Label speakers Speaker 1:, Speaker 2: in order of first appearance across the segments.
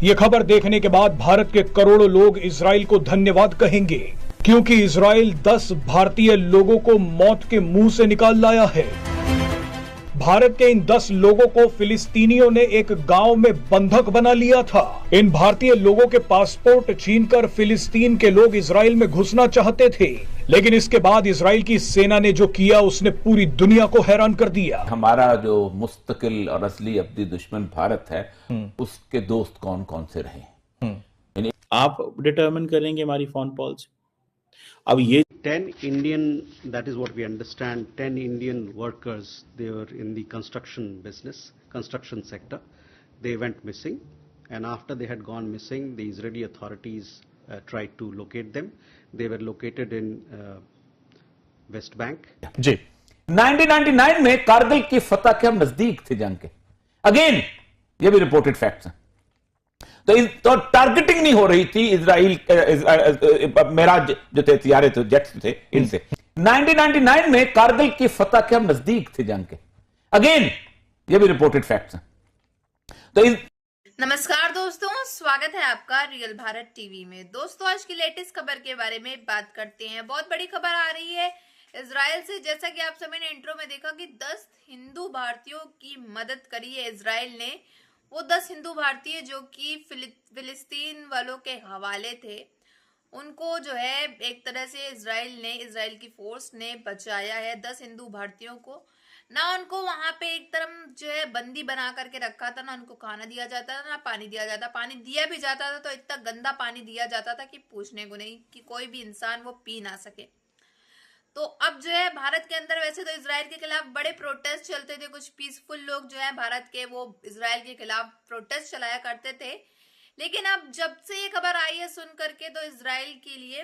Speaker 1: ये खबर देखने के बाद भारत के करोड़ों लोग इजराइल को धन्यवाद कहेंगे, क्योंकि इजराइल 10 भारतीय लोगों को मौत के मुंह से निकाल लाया है। भारत के इन 10 लोगों को फिलिस्तीनियों ने एक गांव में बंधक बना लिया था। इन भारतीय लोगों के पासपोर्ट छीनकर फिलिस्तीन के लोग इजराइल में घुसना चाहते थे, लेकिन इसके बाद इजराइल की सेना ने जो किया उसने पूरी दुनिया को हैरान कर दिया।
Speaker 2: हमारा जो मुस्तकिल और असली अब्दी दुश्मन भारत है, उसके दोस्त कौन कौन से रहे,
Speaker 3: आप डिटरमिन करेंगे हमारी फॉरेन पॉलिसी। अब ये
Speaker 4: 10 Indian, that is what we understand, 10 Indian workers, they were in the construction business, construction sector. They went missing, and after they had gone missing, the Israeli authorities tried to locate them. They were located in West Bank.
Speaker 2: जी 1999 में कारगिल की फतह के हम नजदीक थे जंग के। Again ये भी रिपोर्टेड फैक्ट्स हैं। तो टारगेटिंग नहीं हो रही थी इजराइल, मेराज जो थे, हथियारे थे, जेट्स थे, इनसे 1999 में कारगिल की फतह के हम नजदीक थे जंग के। अगेन ये भी रिपोर्टेड फैक्ट्स हैं। तो
Speaker 5: नमस्कार दोस्तों, स्वागत है आपका रियल भारत टीवी में। दोस्तों, आज की लेटेस्ट खबर के बारे में बात करते हैं। बहुत बड़ी खबर आ रही है इजराइल से। जैसा कि आप सभी ने इंट्रो में देखा कि 10 हिंदू भारतीयों की मदद करी है इजराइल ने। वो 10 हिंदू भारतीय जो कि फिलिस्तीन वालों के हवाले थे, उनको जो है एक तरह से इजराइल की फोर्स ने बचाया है। 10 हिंदू भारतीयों को ना उनको वहां पे एक तरफ जो है बंदी बना करके रखा था, ना उनको खाना दिया जाता था, ना पानी दिया जाता। पानी दिया भी जाता था तो इतना गंदा पानी दिया जाता था कि पूछने को नहीं, कि कोई भी इंसान वो पी ना सके। तो अब जो है भारत के अंदर वैसे तो इजराइल के खिलाफ बड़े प्रोटेस्ट चलते थे। कुछ पीसफुल लोग जो है भारत के, वो इजराइल के खिलाफ प्रोटेस्ट चलाया करते थे। लेकिन अब जब से ये खबर आई है सुन करके, तो इजराइल के लिए,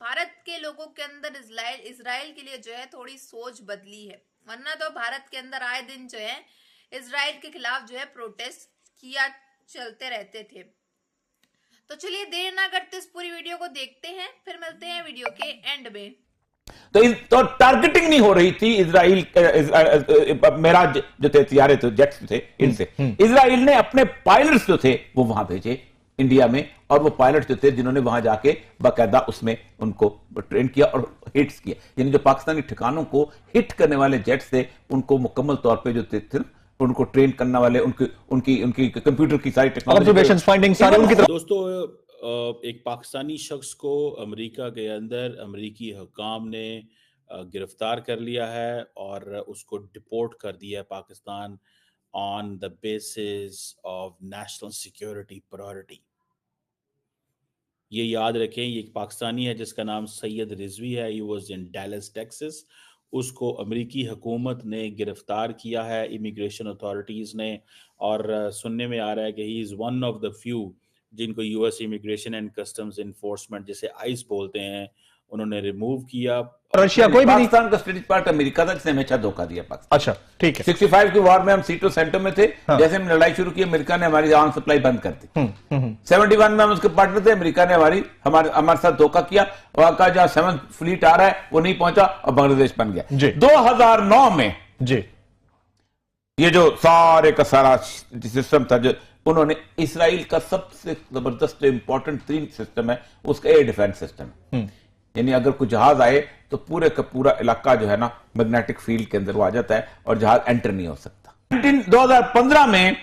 Speaker 5: भारत के लोगों के अंदर इजराइल के लिए जो है थोड़ी सोच बदली है। वरना तो भारत के अंदर आए दिन जो है इजराइल के खिलाफ जो है प्रोटेस्ट किया चलते रहते थे। तो चलिए देर ना करते इस पूरी वीडियो को देखते हैं, फिर मिलते हैं वीडियो के एंड में।
Speaker 2: तो टारगेटिंग नहीं हो रही थी इजराइल, मेराज जो थे, हथियारे थे, जेट्स थे, इनसे इजराइल ने अपने पायलट्स जो थे वो वहां भेजे इंडिया में, और वो पायलट जो थे जिन्होंने वहां जाके बाकायदा उसमें उनको ट्रेन किया और हिट्स किया। यानी जो पाकिस्तानी ठिकानों को हिट करने वाले जेट्स थे, उनको मुकम्मल तौर पे जो थे उनको ट्रेन करने वाले, उनकी कंप्यूटर की सारी टेक्नोलॉजी, फाइंडिंग सारे उनकी तरफ।
Speaker 3: दोस्तों, एक पाकिस्तानी शख्स को अमेरिका के अंदर अमेरिकी हुकाम ने गिरफ्तार कर लिया है और उसको डिपोर्ट कर दिया है Pakistan on the basis of national security priority. ये याद रखें, ये एक पाकिस्तानी है जिसका नाम सैयद रिजवी है। He was in Dallas Texas. उसको अमेरिकी हुकूमत ने गिरफ्तार किया है, इमिग्रेशन अथॉरिटीज़ ने, और सुनने में आ रहा है कि he is one of the few जिनको US immigration and customs enforcement, जिसे आइस बोलते हैं, उन्होंने रिमूव किया।
Speaker 2: रशिया कोई भी पाकिस्तान का स्ट्रेटेजिक पार्ट अमेरिका था जिसने हमेशा धोखा दिया पाकिस्तान।
Speaker 1: अच्छा, ठीक है।
Speaker 2: 65 की वॉर में हम सीटो सेंटर में थे। हाँ। जैसे हमने लड़ाई शुरू की, अमेरिका ने हमारी आर्म सप्लाई बंद कर दी। 71 में हम उसके पार्टनर थे, अमेरिका ने हमारे साथ धोखा किया। वहां का जहां 7th फ्लीट आ रहा है वो नहीं पहुंचा और बांग्लादेश बन गया। 2009 में जी ये जो सारे का सारा सिस्टम था, जो उन्होंने इजराइल का सबसे जबरदस्त इंपॉर्टेंट 3 सिस्टम है, उसका एयर डिफेंस सिस्टम। यानी अगर कोई जहाज आए तो पूरे का पूरा इलाका जो है ना मैग्नेटिक फील्ड के अंदर वो आ जाता है और जहाज एंटर नहीं हो सकता। 2015 में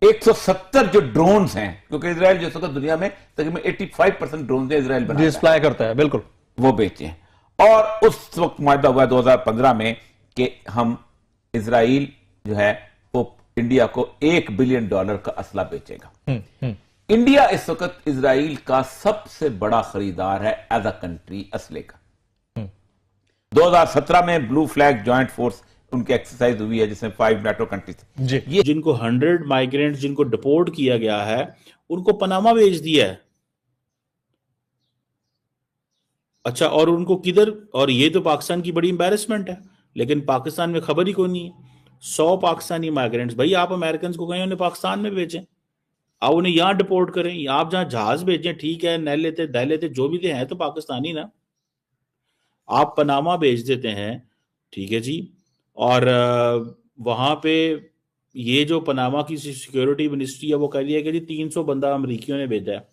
Speaker 2: 170 जो ड्रोन्स हैं, क्योंकि इजराइल जिस वक्त दुनिया में तकरीबन 85% ड्रोन इजराइल बनाता है, करता है, बिल्कुल वो बेचे हैं। और उस वक्त मुआहदा हुआ 2015 में कि हम इजराइल जो है वो इंडिया को $1 बिलियन का असला बेचेगा। इंडिया इस वक्त इजराइल का सबसे बड़ा खरीदार है एज अ कंट्री असले का। 2017 में ब्लू फ्लैग जॉइंट फोर्स उनकी एक्सरसाइज हुई है जिसमें 5 नाटो कंट्रीज।
Speaker 3: ये जिनको 100 माइग्रेंट्स जिनको डिपोर्ट किया गया है उनको पनामा भेज दिया है। अच्छा, और उनको किधर? और ये तो पाकिस्तान की बड़ी एम्बैरेसमेंट है, लेकिन पाकिस्तान में खबर ही कोई नहीं है। 100 पाकिस्तानी माइग्रेंट्स, भाई आप अमेरिकन को कहें उन्हें पाकिस्तान में भेजें, आप उन्हें यहां डिपोर्ट करें, आप जहां जहाज भेजें, ठीक है, न लेते दह लेते जो भी हैं तो पाकिस्तानी ना। आप पनामा भेज देते हैं, ठीक है जी, और वहां पे ये जो पनामा की सिक्योरिटी मिनिस्ट्री है वो कह रही है कि जी 300 बंदा अमेरिकियों ने भेजा है,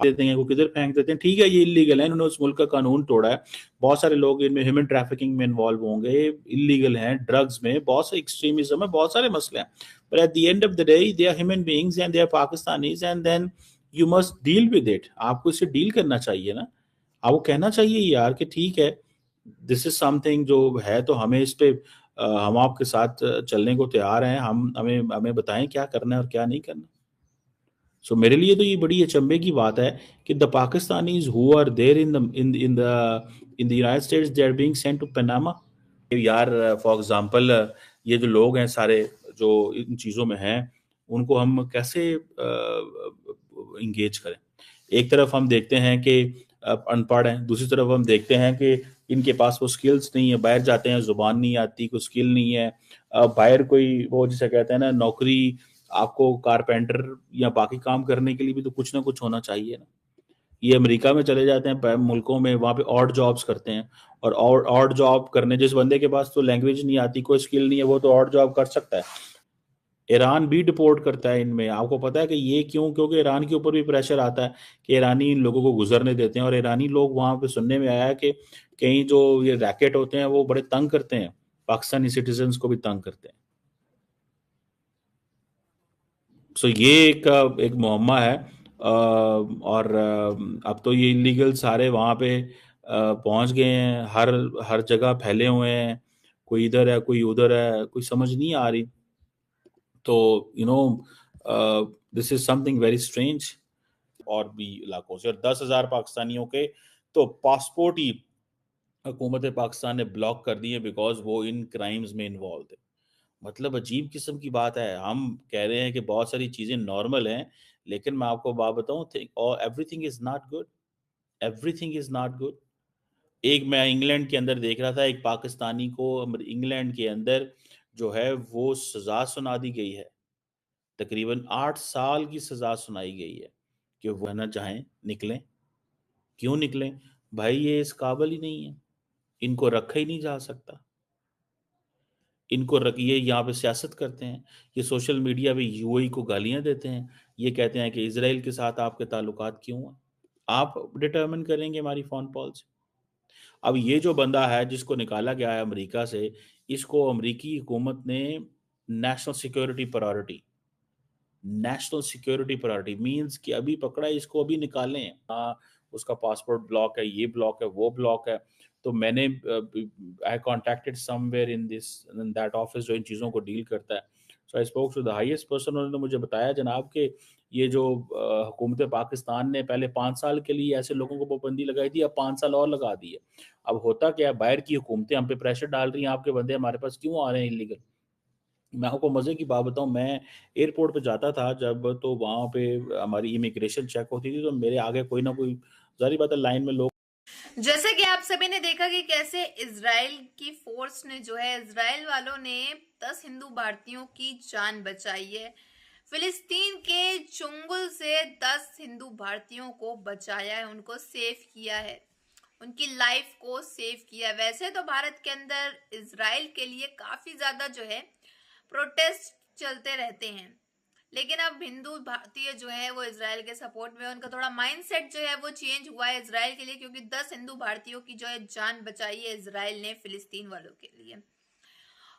Speaker 3: देते हैं, वो किधर फेंक देते हैं। ठीक है, ये इलीगल है, इन्होंने उस मुल्क का कानून तोड़ा है, बहुत सारे लोग इनमें ह्यूमन ट्रैफिकिंग में इन्वॉल्व होंगे, इलीगल हैं, ड्रग्स में बहुत सारे एक्सट्रीमिज्म है, बहुत सारे मसले हैं, but at the end of the day they are human beings and they are Pakistanis and then you must deal with it. आपको इससे डील करना चाहिए ना, आपको कहना चाहिए यार कि ठीक है, दिस इज समथिंग जो है, तो हमें इस पे हम आपके साथ चलने को तैयार हैं, हम हमें बताएं क्या करना है और क्या नहीं करना। सो मेरे लिए तो ये बड़ी अचंभे की बात है कि the Pakistanis who are there in the United States they are being sent to Panama. यार फॉर एग्जांपल ये जो लोग हैं सारे जो इन चीज़ों में हैं, उनको हम कैसे इंगेज करें। एक तरफ हम देखते हैं कि अनपढ़ हैं, दूसरी तरफ हम देखते हैं कि इनके पास वो स्किल्स नहीं है, बाहर जाते हैं जुबान नहीं आती, कोई स्किल नहीं है, बाहर कोई वो जिसे कहते हैं ना नौकरी, आपको कारपेंटर या बाकी काम करने के लिए भी तो कुछ ना कुछ होना चाहिए ना। ये अमेरिका में चले जाते हैं मुल्कों में, वहाँ पे ऑड जॉब्स करते हैं, और ऑड जॉब करने, जिस बंदे के पास तो लैंग्वेज नहीं आती, कोई स्किल नहीं है, वो तो ऑड जॉब कर सकता है। ईरान भी डिपोर्ट करता है इनमें, आपको पता है कि ये क्यों? क्योंकि ईरान के ऊपर भी प्रेशर आता है कि ईरानी इन लोगों को गुजरने देते हैं, और ईरानी लोग वहाँ पे सुनने में आया है कि कहीं जो ये रैकेट होते हैं वो बड़े तंग करते हैं, पाकिस्तानी सिटीजन्स को भी तंग करते हैं। सो ये एक मुअम्मा है, और अब तो ये इलीगल सारे वहाँ पे पहुँच गए हैं, हर जगह फैले हुए हैं, कोई इधर है कोई उधर है, कोई समझ नहीं आ रही। तो you know this is something very strange. और भी इलाकों से, और 10,000 पाकिस्तानियों के तो पासपोर्ट ही हुकूमत पाकिस्तान ने ब्लॉक कर दिए बिकॉज वो इन क्राइम्स में इन्वॉल्व थे। मतलब अजीब किस्म की बात है। हम कह रहे हैं कि बहुत सारी चीज़ें नॉर्मल हैं, लेकिन मैं आपको बात बताऊं, और everything is not good, everything is not good. एक मैं इंग्लैंड के अंदर देख रहा था, एक पाकिस्तानी को इंग्लैंड के अंदर जो है वो सजा सुना दी गई है, तकरीबन 8 साल की सजा सुनाई गई है कि वो ना चाहें निकलें। क्यों निकलें भाई? ये इस काबिल ही नहीं है, इनको रखा ही नहीं जा सकता, इनको ये यहाँ पे सियासत करते हैं, ये सोशल मीडिया पे यूएई को गालियां देते हैं, ये कहते हैं कि इजराइल के साथ आपके ताल्लुकात क्यों हैं, आप डिटर्मिन करेंगे हमारी फॉरेन पॉलिसी। अब ये जो बंदा है जिसको निकाला गया है अमेरिका से, इसको अमेरिकी हुकूमत ने national security priority, national security priority means कि अभी पकड़ा है इसको, अभी निकालें। उसका पासपोर्ट ब्लॉक है, ये ब्लॉक है, वो ब्लॉक है। तो मैंने I contacted somewhere in that office जो इन चीज़ों को डील करता है। So I spoke to the highest person, उन्होंने मुझे बताया जनाब कि ये जो हुकूमत पाकिस्तान ने पहले 5 साल के लिए ऐसे लोगों को पाबंदी लगाई थी, अब 5 साल और लगा दी है। अब होता क्या है, बाहर की हुकूमतें हम पे प्रेशर डाल रही हैं, आपके बंदे हमारे पास क्यों आ रहे हैं इलीगल। मैं आपको मजे की बात बताऊं, मैं एयरपोर्ट पे जाता था जब, तो वहां पे हमारी इमिग्रेशन चेक होती थी, तो मेरे आगे कोई ना कोई, जारी बात है, लाइन में लोग।
Speaker 5: जैसे कि आप सभी ने देखा कि कैसे इजराइल की फोर्स ने जो है, इजराइल वालों ने 10 हिंदू भारतीयों की जान बचाई है। फिलिस्तीन के चुंगल से 10 हिंदू भारतीयों को बचाया है, उनको सेव किया है, उनकी लाइफ को सेव किया। वैसे तो भारत के अंदर इजराइल के लिए काफी ज्यादा जो है प्रोटेस्ट चलते रहते हैं, लेकिन अब हिंदू भारतीय जो है वो इजराइल के सपोर्ट में, उनका थोड़ा माइंडसेट जो है वो चेंज हुआ है इजराइल के लिए, क्योंकि 10 हिंदू भारतीयों की जो है जान बचाई है इजराइल ने फिलिस्तीन वालों के लिए।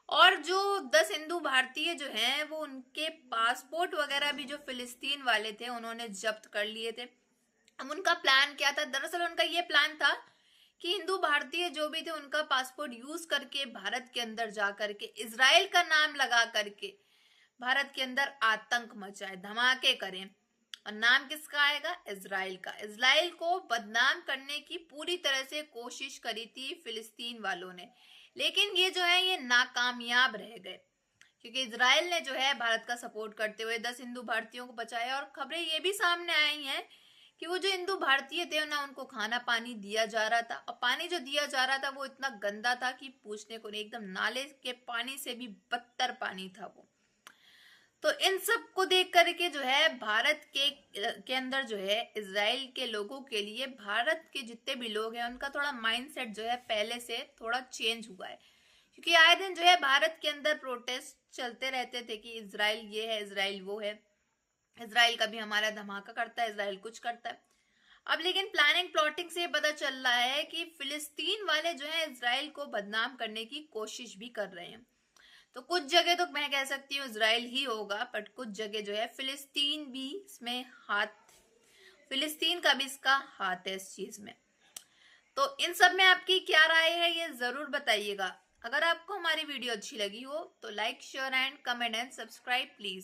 Speaker 5: और जो 10 हिंदू भारतीय जो हैं वो उनके पासपोर्ट वगैरह भी जो फिलिस्तीन वाले थे उन्होंने जब्त कर लिए थे। अब उनका प्लान क्या था? दरअसल उनका ये प्लान था कि हिंदू भारतीय जो भी थे उनका पासपोर्ट यूज करके भारत के अंदर जा करके इजराइल का नाम लगा करके भारत के अंदर आतंक मचाए, धमाके करें। और नाम किसका आएगा? इजराइल का। इजराइल को बदनाम करने की पूरी तरह से कोशिश करी थी फिलिस्तीन वालों ने, लेकिन ये जो है ये नाकामयाब रह गए, क्योंकि इजराइल ने जो है भारत का सपोर्ट करते हुए 10 हिंदू भारतीयों को बचाया। और खबरें ये भी सामने आई हैं कि वो जो हिंदू भारतीय थे ना, उनको खाना पानी दिया जा रहा था, और पानी जो दिया जा रहा था वो इतना गंदा था कि पूछने को नहीं, एकदम नाले के पानी से भी बदतर पानी था वो। तो इन सब को देख करके जो है भारत के अंदर जो है इजराइल के लोगों के लिए, भारत के जितने भी लोग हैं उनका थोड़ा माइंडसेट जो है पहले से थोड़ा चेंज हुआ है, क्योंकि आए दिन जो है भारत के अंदर प्रोटेस्ट चलते रहते थे कि इजराइल ये है, इजराइल वो है, इजराइल कभी हमारा धमाका करता है, इजराइल कुछ करता है। अब लेकिन प्लानिंग प्लॉटिंग से पता चल रहा है कि फिलिस्तीन वाले जो है इजराइल को बदनाम करने की कोशिश भी कर रहे हैं। तो कुछ जगह तो मैं कह सकती हूँ इजराइल ही होगा, बट कुछ जगह जो है फिलिस्तीन भी इसमें फिलिस्तीन का भी इसका हाथ है इस चीज में। तो इन सब में आपकी क्या राय है ये जरूर बताइएगा। अगर आपको हमारी वीडियो अच्छी लगी हो तो like, share and comment and subscribe please.